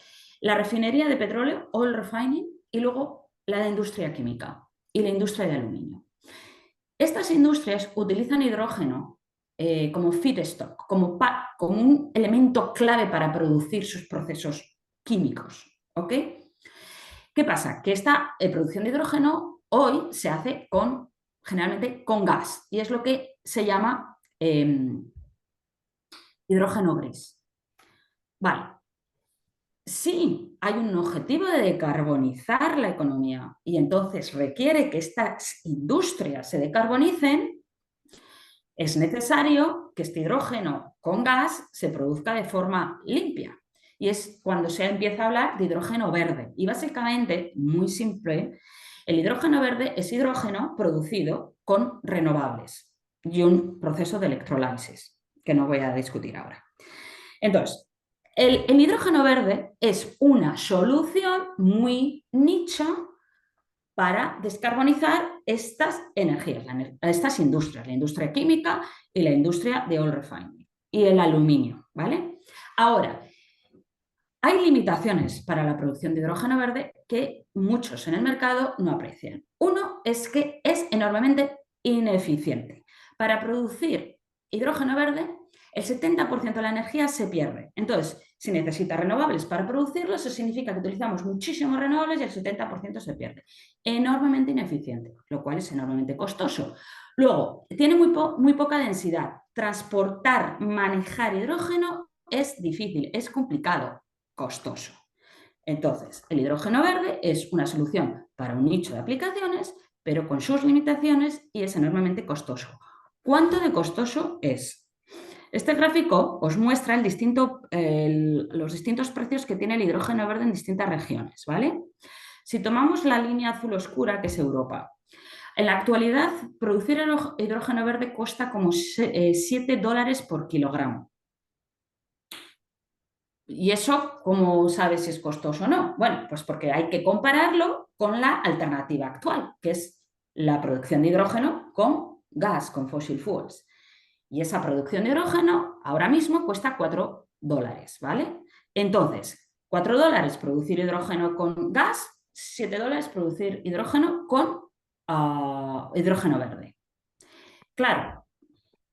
B: La refinería de petróleo, oil refining, y luego la industria química y la industria de aluminio. Estas industrias utilizan hidrógeno como feedstock, como un elemento clave para producir sus procesos químicos. ¿Ok? ¿Qué pasa? Que esta producción de hidrógeno hoy se hace generalmente con gas y es lo que se llama hidrógeno gris. Vale. Sí, hay un objetivo de decarbonizar la economía y entonces requiere que estas industrias se decarbonicen, es necesario que este hidrógeno con gas se produzca de forma limpia. Y es cuando se empieza a hablar de hidrógeno verde. Y básicamente, muy simple, el hidrógeno verde es hidrógeno producido con renovables y un proceso de electrolisis, que no voy a discutir ahora. Entonces, el hidrógeno verde es una solución muy nicha para descarbonizar estas energías, estas industrias, la industria química y la industria de oil refining. y el aluminio, ¿vale? Ahora, hay limitaciones para la producción de hidrógeno verde que muchos en el mercado no aprecian. Uno es que es enormemente ineficiente. Para producir hidrógeno verde, el 70% de la energía se pierde. Entonces, si necesita renovables para producirlo, eso significa que utilizamos muchísimos renovables y el 70% se pierde. Enormemente ineficiente, lo cual es enormemente costoso. Luego, tiene muy poca densidad. Transportar, manejar hidrógeno es difícil, es complicado, costoso. Entonces, el hidrógeno verde es una solución para un nicho de aplicaciones, pero con sus limitaciones y es enormemente costoso. ¿Cuánto de costoso es? Este gráfico os muestra los distintos precios que tiene el hidrógeno verde en distintas regiones, ¿vale? Si tomamos la línea azul oscura, que es Europa, en la actualidad producir hidrógeno verde cuesta como $7 por kilogramo. ¿Y eso cómo sabes si es costoso o no? Bueno, pues porque hay que compararlo con la alternativa actual, que es la producción de hidrógeno con gas, con fossil fuels. Y esa producción de hidrógeno ahora mismo cuesta $4, ¿vale? Entonces, $4 producir hidrógeno con gas, $7 producir hidrógeno con hidrógeno verde. Claro,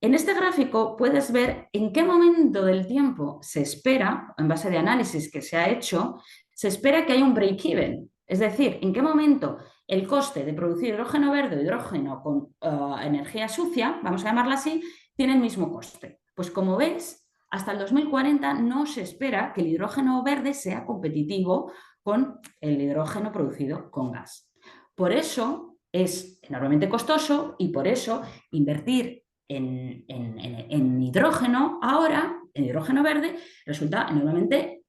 B: en este gráfico puedes ver en qué momento del tiempo se espera, en base de análisis que se ha hecho, se espera que haya un break-even. Es decir, en qué momento el coste de producir hidrógeno verde o hidrógeno con energía sucia, vamos a llamarla así, tiene el mismo coste. Pues como ves, hasta el 2040 no se espera que el hidrógeno verde sea competitivo con el hidrógeno producido con gas. Por eso es enormemente costoso y por eso invertir en hidrógeno ahora, en hidrógeno verde, resulta enormemente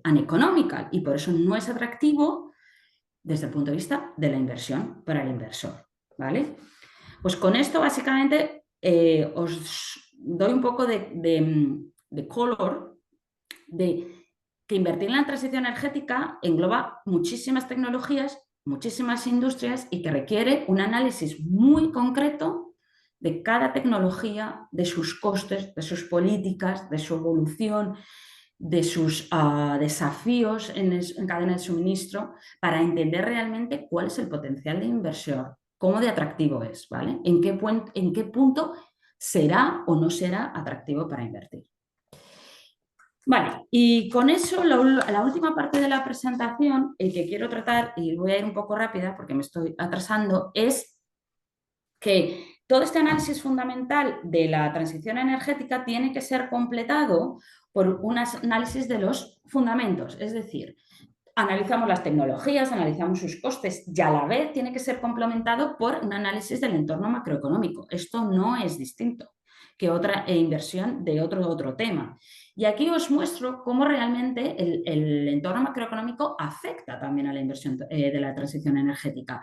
B: uneconómica y por eso no es atractivo desde el punto de vista de la inversión para el inversor, ¿vale? Pues con esto básicamente os doy un poco de color de que invertir en la transición energética engloba muchísimas tecnologías, muchísimas industrias y que requiere un análisis muy concreto de cada tecnología, de sus costes, de sus políticas, de su evolución, de sus desafíos en cadena de suministro, para entender realmente cuál es el potencial de inversión, cómo de atractivo es, ¿vale? En qué punto será o no será atractivo para invertir. Vale, y con eso la última parte de la presentación que quiero tratar, y voy a ir un poco rápida porque me estoy atrasando, es que todo este análisis fundamental de la transición energética tiene que ser completado por un análisis de los fundamentos, es decir, analizamos las tecnologías, analizamos sus costes y a la vez tiene que ser complementado por un análisis del entorno macroeconómico. Esto no es distinto que otra inversión de otro tema. Y aquí os muestro cómo realmente el entorno macroeconómico afecta también a la inversión de la transición energética.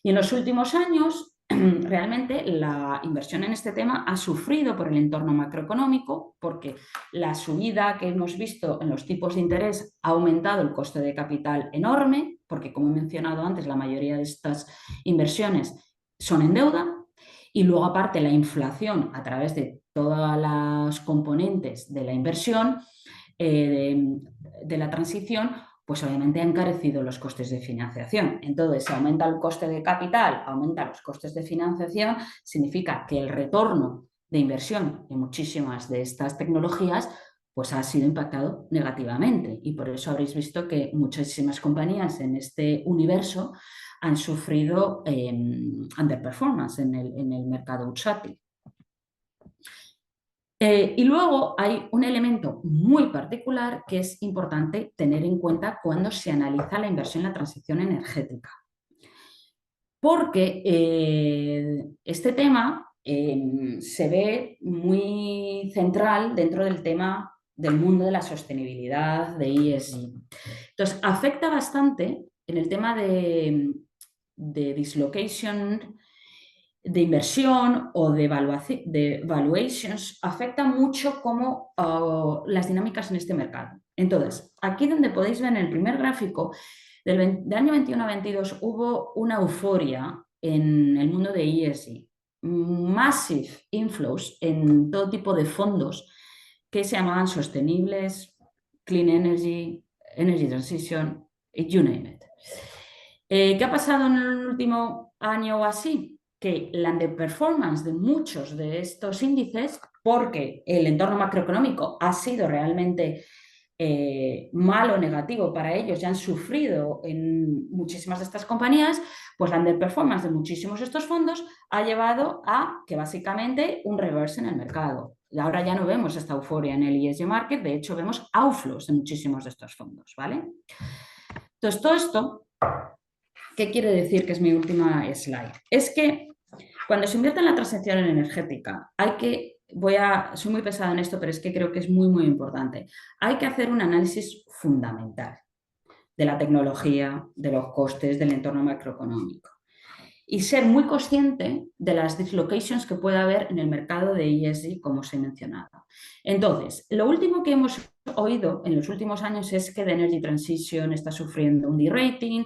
B: Y en los últimos años, realmente la inversión en este tema ha sufrido por el entorno macroeconómico porque la subida que hemos visto en los tipos de interés ha aumentado el coste de capital enorme, porque como he mencionado antes, la mayoría de estas inversiones son en deuda. Y luego, aparte, la inflación a través de todas las componentes de la inversión, de la transición, pues obviamente ha encarecido los costes de financiación. Entonces, si aumenta el coste de capital, aumenta los costes de financiación, significa que el retorno de inversión en muchísimas de estas tecnologías pues ha sido impactado negativamente. Y por eso habréis visto que muchísimas compañías en este universo han sufrido underperformance en el mercado bursátil. Y luego hay un elemento muy particular que es importante tener en cuenta cuando se analiza la inversión en la transición energética. Porque este tema se ve muy central dentro del tema del mundo de la sostenibilidad, de ESG. Entonces, afecta bastante en el tema de dislocation, de inversión o de valuations, afecta mucho como las dinámicas en este mercado. Entonces, aquí donde podéis ver en el primer gráfico, del año 21 a 22 hubo una euforia en el mundo de ESG, massive inflows en todo tipo de fondos que se llamaban sostenibles, clean energy, energy transition, you name it. ¿Qué ha pasado en el último año o así? Que la underperformance de muchos de estos índices, porque el entorno macroeconómico ha sido realmente malo o negativo para ellos y han sufrido en muchísimas de estas compañías, pues la underperformance de muchísimos de estos fondos ha llevado a que básicamente un reverse en el mercado. Y ahora ya no vemos esta euforia en el ESG market, de hecho vemos outflows de muchísimos de estos fondos, ¿vale? Entonces, todo esto, ¿qué quiere decir? Que es mi última slide. Es que cuando se invierte en la transición energética, soy muy pesada en esto, pero es que creo que es muy, muy importante. Hay que hacer un análisis fundamental de la tecnología, de los costes, del entorno macroeconómico y ser muy consciente de las dislocations que puede haber en el mercado de ESG, como os he mencionado. Entonces, lo último que hemos oído en los últimos años es que The Energy Transition está sufriendo un derating,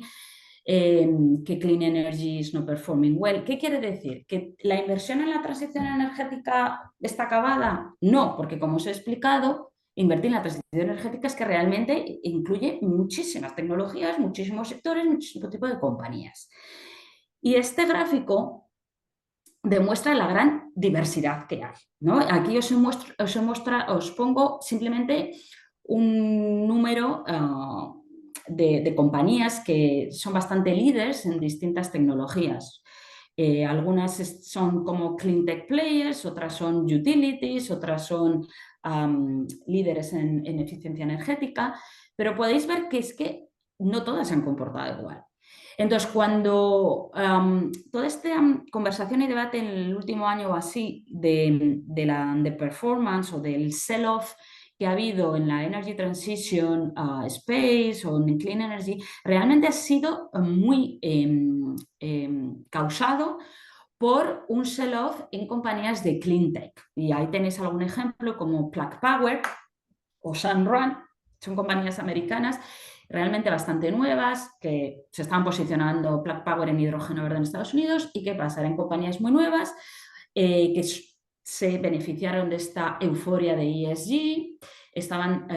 B: que Clean Energy is not performing well. ¿Qué quiere decir? ¿Que la inversión en la transición energética está acabada? No, porque como os he explicado, invertir en la transición energética es que realmente incluye muchísimas tecnologías, muchísimos sectores, muchísimo tipo de compañías. Y este gráfico demuestra la gran diversidad que hay, ¿no? Aquí os pongo simplemente un número de compañías que son bastante líderes en distintas tecnologías. Algunas son como clean tech players, otras son utilities, otras son líderes en eficiencia energética, pero podéis ver que es que no todas se han comportado igual. Entonces, cuando toda esta conversación y debate en el último año o así de la underperformance o del sell-off que ha habido en la Energy Transition Space o en Clean Energy, realmente ha sido muy causado por un sell-off en compañías de Clean Tech. Y ahí tenéis algún ejemplo como Plug Power o Sunrun, son compañías americanas realmente bastante nuevas, que se están posicionando Plug Power en hidrógeno verde en Estados Unidos. ¿Y qué pasa? Eran compañías muy nuevas que se beneficiaron de esta euforia de ESG, estaban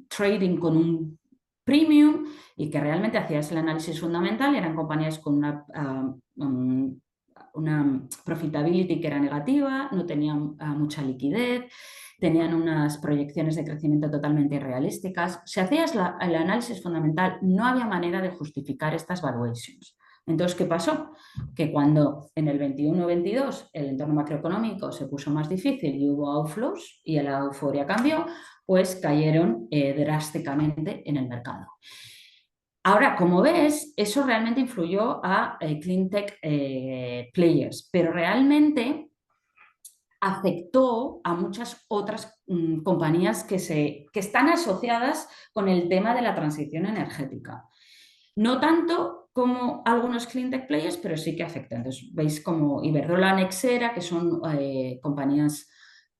B: trading con un premium y que realmente hacías el análisis fundamental, eran compañías con una profitability que era negativa, no tenían mucha liquidez, tenían unas proyecciones de crecimiento totalmente irrealísticas. Si hacías el análisis fundamental, no había manera de justificar estas valuations. Entonces, ¿qué pasó? Que cuando en el 21-22 el entorno macroeconómico se puso más difícil y hubo outflows y la euforia cambió, pues cayeron drásticamente en el mercado. Ahora, como ves, eso realmente influyó a clean tech players, pero realmente afectó a muchas otras compañías que están asociadas con el tema de la transición energética. No tanto como algunos clean tech players, pero sí que afecta. Entonces, veis como Iberdrola, Nexera, que son compañías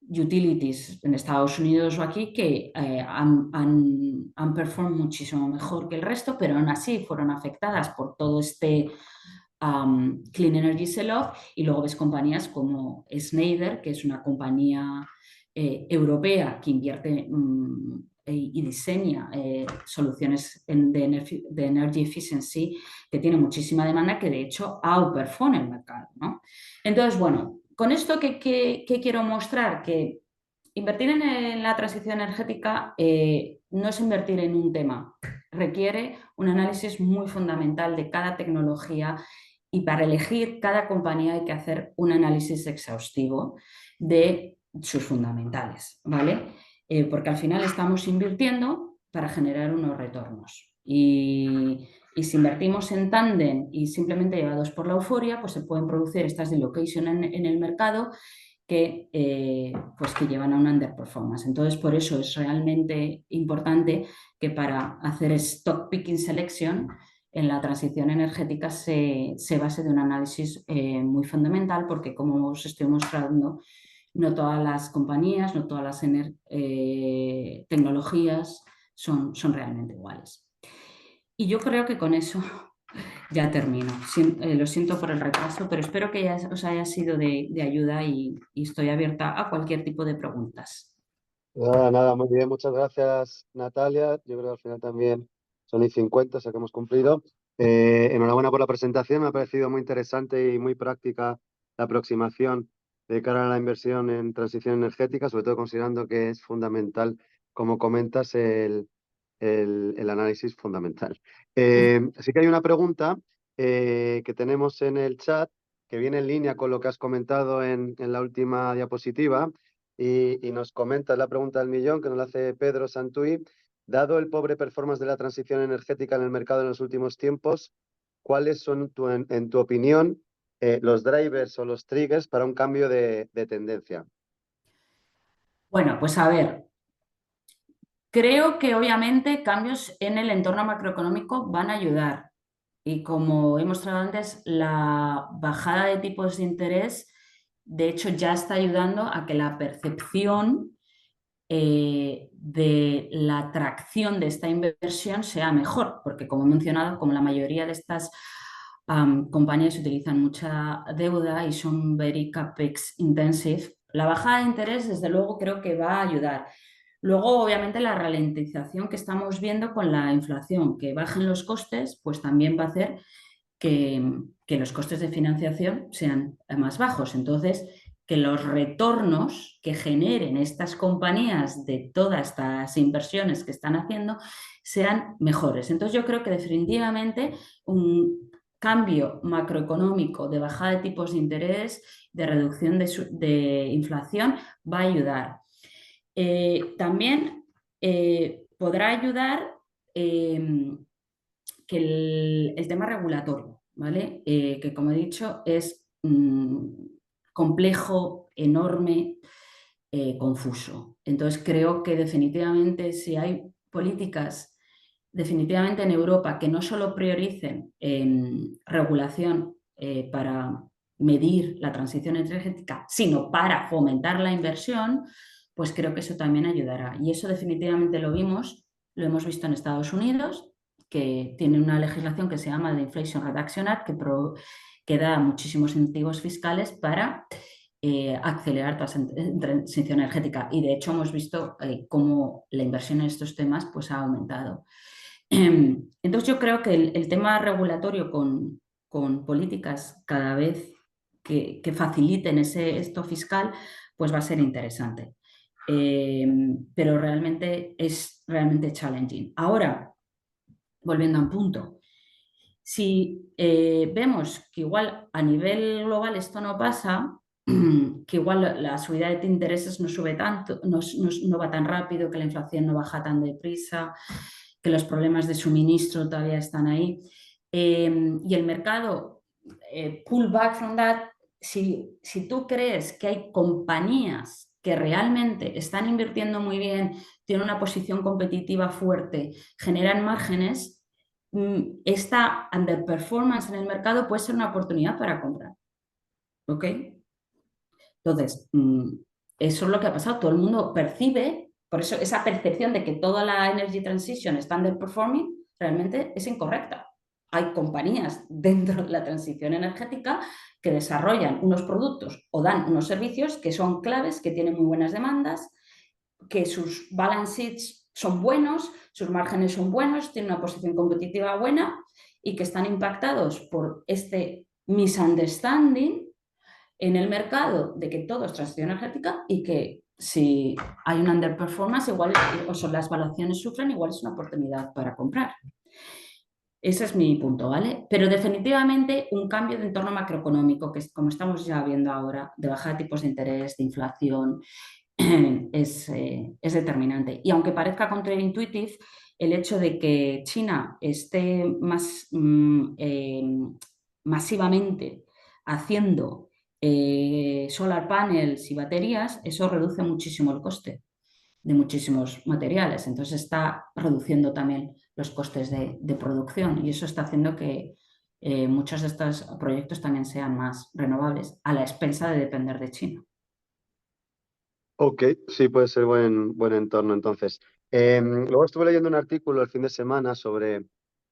B: utilities en Estados Unidos o aquí que han performado muchísimo mejor que el resto, pero aún así fueron afectadas por todo este Clean Energy Sell-off. Y luego ves compañías como Schneider, que es una compañía europea que invierte y diseña soluciones de energy efficiency que tiene muchísima demanda, que de hecho outperform el mercado, ¿no? Entonces, bueno, con esto ¿qué quiero mostrar? Que invertir en la transición energética no es invertir en un tema, requiere un análisis muy fundamental de cada tecnología y para elegir cada compañía hay que hacer un análisis exhaustivo de sus fundamentales, ¿vale? Porque al final estamos invirtiendo para generar unos retornos. Y si invertimos en tándem y simplemente llevados por la euforia, pues se pueden producir estas dislocations en el mercado pues que llevan a una underperformance. Entonces, por eso es realmente importante que para hacer stock picking selection en la transición energética se base de un análisis muy fundamental, porque como os estoy mostrando, no todas las compañías, no todas las tecnologías son realmente iguales. Y yo creo que con eso ya termino. Lo siento por el retraso, pero espero que os haya sido de ayuda y estoy abierta a cualquier tipo de preguntas.
A: Nada, nada, muy bien, muchas gracias, Natalia. Yo creo que al final también son y 50, o sea que hemos cumplido. Enhorabuena por la presentación, me ha parecido muy interesante y muy práctica la aproximación de cara a la inversión en transición energética, sobre todo considerando que es fundamental, como comentas, el análisis fundamental. Sí que hay una pregunta que tenemos en el chat que viene en línea con lo que has comentado en la última diapositiva. Y nos comenta la pregunta del millón que nos la hace Pedro Santuy. Dado el pobre performance de la transición energética en el mercado en los últimos tiempos, ¿cuáles son, en tu opinión, los drivers o los triggers para un cambio de tendencia?
B: Bueno, pues a ver, creo que obviamente cambios en el entorno macroeconómico van a ayudar. Y como he mostrado antes, la bajada de tipos de interés, de hecho, ya está ayudando a que la percepción de la atracción de esta inversión sea mejor, porque como he mencionado, como la mayoría de estas compañías utilizan mucha deuda y son very capex intensive, la bajada de interés desde luego creo que va a ayudar. Luego, obviamente, la ralentización que estamos viendo con la inflación, que bajen los costes, pues también va a hacer que los costes de financiación sean más bajos. Entonces, que los retornos que generen estas compañías de todas estas inversiones que están haciendo sean mejores. Entonces, yo creo que definitivamente un cambio macroeconómico de bajada de tipos de interés, de reducción de inflación, va a ayudar. También podrá ayudar que el tema regulatorio, ¿vale? Que como he dicho es complejo, enorme, confuso. Entonces creo que definitivamente si hay políticas definitivamente en Europa que no solo prioricen regulación para medir la transición energética, sino para fomentar la inversión, pues creo que eso también ayudará. Y eso definitivamente lo hemos visto en Estados Unidos, que tiene una legislación que se llama the Inflation Reduction Act, que da muchísimos incentivos fiscales para acelerar toda esa transición energética. Y de hecho hemos visto cómo la inversión en estos temas pues, ha aumentado. Entonces yo creo que el tema regulatorio con políticas cada vez que faciliten esto fiscal, pues va a ser interesante. Pero realmente es realmente challenging. Ahora, volviendo a un punto, si vemos que igual a nivel global esto no pasa, que igual la subida de intereses no sube tanto, no va tan rápido, que la inflación no baja tan deprisa, que los problemas de suministro todavía están ahí, y el mercado pull back from that, si tú crees que hay compañías que realmente están invirtiendo muy bien, tienen una posición competitiva fuerte, generan márgenes, esta underperformance en el mercado puede ser una oportunidad para comprar. ¿Ok? Entonces, eso es lo que ha pasado. Todo el mundo percibe, por eso esa percepción de que toda la energy transition está underperforming realmente es incorrecta. Hay compañías dentro de la transición energética que desarrollan unos productos o dan unos servicios que son claves, que tienen muy buenas demandas, que sus balance sheets son buenos, sus márgenes son buenos, tienen una posición competitiva buena y que están impactados por este misunderstanding en el mercado de que todo es transición energética y que si hay una underperformance, igual o son las valuaciones sufren, igual es una oportunidad para comprar. Ese es mi punto, ¿vale? Pero definitivamente un cambio de entorno macroeconómico, que es como estamos ya viendo ahora, de bajada de tipos de interés, de inflación, es determinante. Y aunque parezca counterintuitive, el hecho de que China esté masivamente haciendo solar panels y baterías, eso reduce muchísimo el coste de muchísimos materiales. Entonces está reduciendo también los costes de producción y eso está haciendo que muchos de estos proyectos también sean más renovables a la expensa de depender de China.
A: Ok, sí, puede ser buen entorno entonces. Luego estuve leyendo un artículo el fin de semana sobre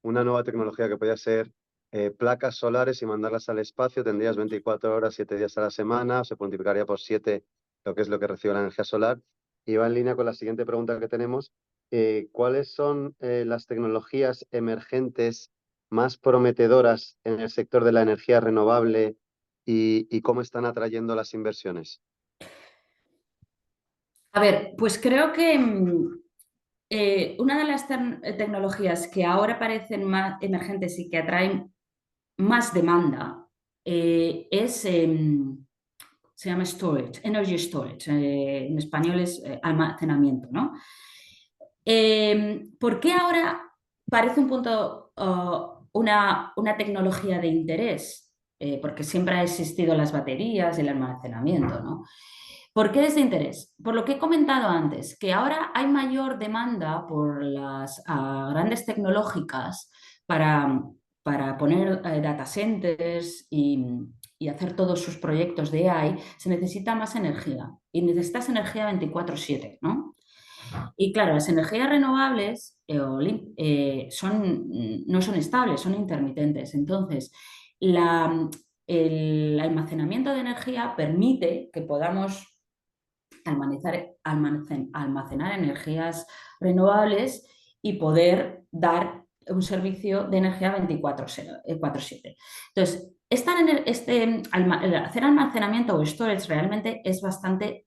A: una nueva tecnología que podía ser placas solares y mandarlas al espacio. Tendrías 24 horas, 7 días a la semana, se multiplicaría por 7 lo que es lo que recibe la energía solar. y va en línea con la siguiente pregunta que tenemos. ¿Cuáles son las tecnologías emergentes más prometedoras en el sector de la energía renovable y cómo están atrayendo las inversiones?
B: A ver, pues creo que una de las tecnologías que ahora parecen más emergentes y que atraen más demanda se llama storage, energy storage, en español es almacenamiento, ¿no? ¿Por qué ahora parece un punto, una tecnología de interés? Porque siempre ha existido las baterías, el almacenamiento, ¿no? ¿Por qué es de interés? Por lo que he comentado antes, que ahora hay mayor demanda por las grandes tecnológicas para, para poner data centers y hacer todos sus proyectos de AI, se necesita más energía y necesitas energía 24/7, ¿no? Y claro, las energías renovables no son estables, son intermitentes. Entonces, el almacenamiento de energía permite que podamos almacenar energías renovables y poder dar un servicio de energía 24/7. Entonces, hacer almacenamiento o storage realmente es bastante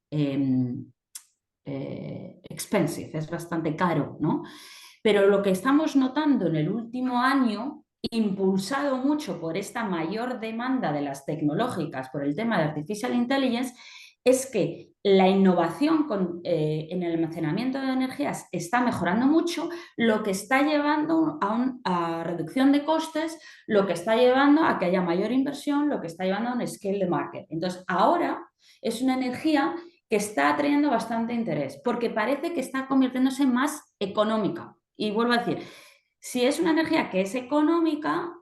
B: expensive, es bastante caro, ¿no? Pero lo que estamos notando en el último año, impulsado mucho por esta mayor demanda de las tecnológicas, por el tema de Artificial Intelligence, es que la innovación en el almacenamiento de energías está mejorando mucho, lo que está llevando a reducción de costes, lo que está llevando a que haya mayor inversión, lo que está llevando a un scale de market. Entonces, ahora es una energía que está atrayendo bastante interés, porque parece que está convirtiéndose en más económica. Y vuelvo a decir, si es una energía que es económica,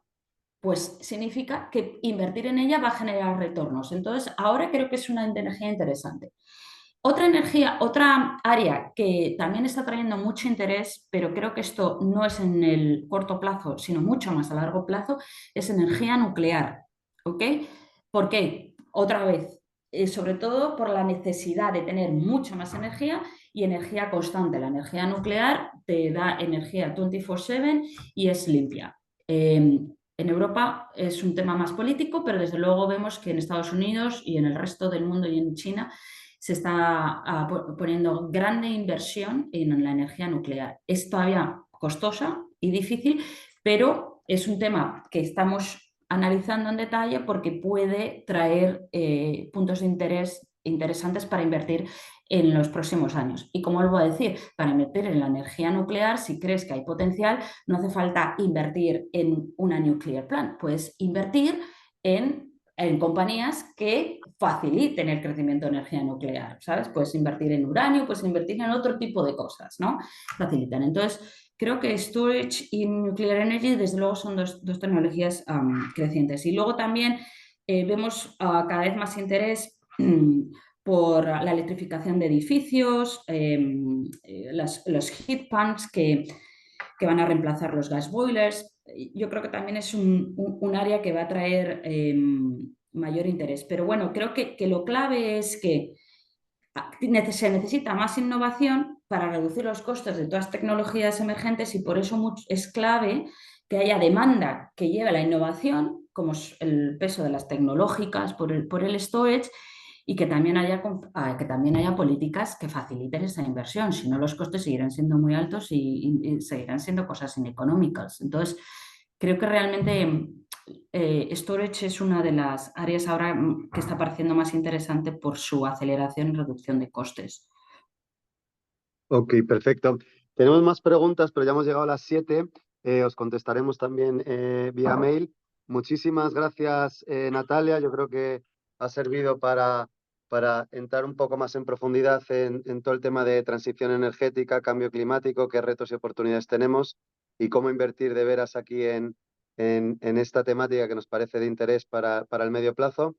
B: pues significa que invertir en ella va a generar retornos. Entonces, ahora creo que es una energía interesante. Otra área que también está trayendo mucho interés, pero creo que esto no es en el corto plazo, sino mucho más a largo plazo, es energía nuclear. ¿Ok? ¿Por qué? Otra vez, sobre todo por la necesidad de tener mucha más energía y energía constante. La energía nuclear te da energía 24/7 y es limpia. En Europa es un tema más político, pero desde luego vemos que en Estados Unidos y en el resto del mundo y en China se está poniendo grande inversión en la energía nuclear. Es todavía costosa y difícil, pero es un tema que estamos analizando en detalle porque puede traer puntos de interés interesantes para invertir en los próximos años. Y como vuelvo a decir, para invertir en la energía nuclear, si crees que hay potencial, no hace falta invertir en una nuclear plant, puedes invertir en compañías que faciliten el crecimiento de energía nuclear, ¿sabes? Puedes invertir en uranio, puedes invertir en otro tipo de cosas, ¿no? Facilitan. Entonces, creo que storage y nuclear energy, desde luego, son dos tecnologías crecientes. Y luego también vemos cada vez más interés por la electrificación de edificios, los heat pumps que van a reemplazar los gas boilers. Yo creo que también es un área que va a traer mayor interés. Pero bueno, creo que lo clave es que se necesita más innovación para reducir los costes de todas las tecnologías emergentes y por eso es clave que haya demanda que lleve a la innovación, como es el peso de las tecnológicas por el storage, y que también haya políticas que faciliten esa inversión. Si no, los costes seguirán siendo muy altos y seguirán siendo cosas ineconómicas. Entonces, creo que realmente storage es una de las áreas ahora que está pareciendo más interesante por su aceleración y reducción de costes.
A: Ok, perfecto. Tenemos más preguntas, pero ya hemos llegado a las 7. Os contestaremos también vía mail. Muchísimas gracias, Natalia. Yo creo que ha servido para entrar un poco más en profundidad en todo el tema de transición energética, cambio climático, qué retos y oportunidades tenemos y cómo invertir de veras aquí en esta temática que nos parece de interés para el medio plazo.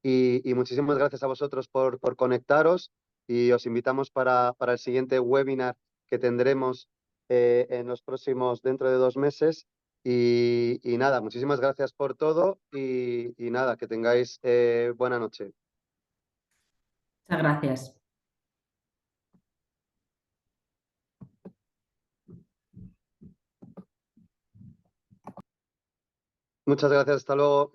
A: Y muchísimas gracias a vosotros por conectaros y os invitamos para el siguiente webinar que tendremos en los próximos, dentro de 2 meses. Y nada, muchísimas gracias por todo y nada, que tengáis buena noche.
B: Muchas gracias.
A: Muchas gracias, hasta luego.